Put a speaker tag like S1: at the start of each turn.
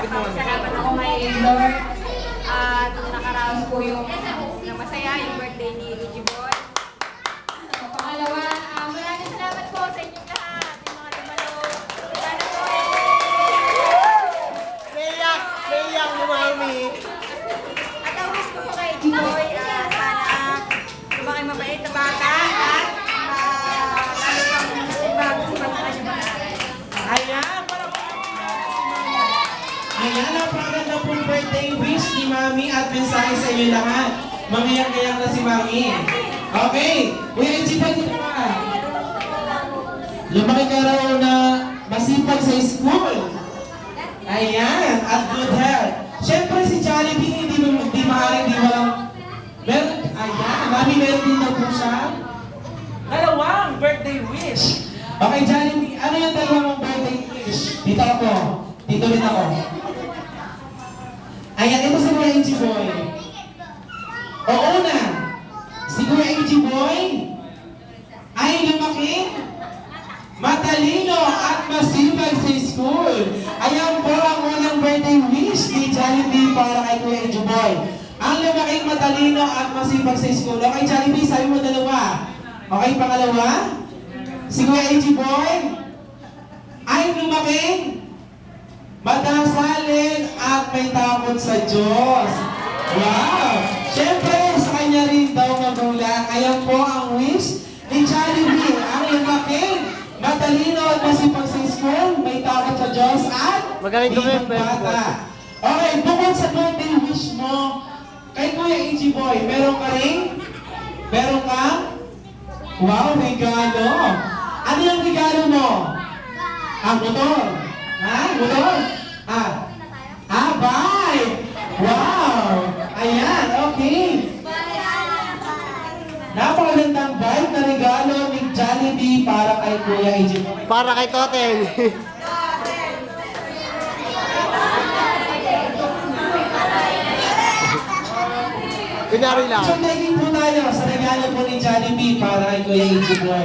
S1: Nagpapasalamat ako kay Lord. At nakaraos po yung na masaya, yung birthday ni Luigi Boy. Pangalawa, maraming salamat po sa inyong lahat. Yung mga dumalo. Sana po
S2: Naiyak ni Mami.
S1: At ang wish ko po kay Luigi Boy, sana lumaki mabait na bata. At lalo pang sipag sa kanyang mga aral.
S2: Ayan, para po si Mami. Ayan, napakaganda pong birthday wish ni Mami at mensahe sa inyo lahat. Mamiyak-iyak na si Mami. Okay, Kuya Ejipan, dito ka. Lumaki ka raw na masipag sa school. Ayan, at good health. Siyempre si Jollibee, hindi maaaring di walang... Ayan, Mami, meron din daw po siya. Dalawang birthday wish. Okay, Jollibee, ano yung dalawang birthday wish? Dito ako. Dito rin ako. Ayan, ito si Kuya AG Boy. Oo na. Si Kuya AG Boy ay lumaki, matalino at masipag sa school. Ayan po ang unang birthday wish ni Jollibee para kay Kuya AG Boy. Ang lumaking matalino at masipag sa school. Okay, Jollibee, sabi mo dalawa. Okay, pangalawa. Si Kuya AG Boy ay lumaking madasalin at may takot sa Diyos. Wow! Siyempre, sa kanya rin daw magulang. Ayan po ang wish ni Jollibee. Ang lumaking matalino at masipag sa school, may takot sa Diyos at
S3: Magaling ko
S2: ibang bata. Okay, bukod sa birthday wish mo, kay Kuya AG Boy, meron ka rin? Meron ka? Wow, regalo! Ano yung regalo mo? Ang motor. Ha? Motor? Bye! Wow! Ayan, okay. Napakagandang bike na regalo ni Jollibee para kay Kuya AG.
S3: Para kay Toten. Kunyari lang.
S2: So, taking po tayo sa regalo po ni Jollibee para kay Kuya AG.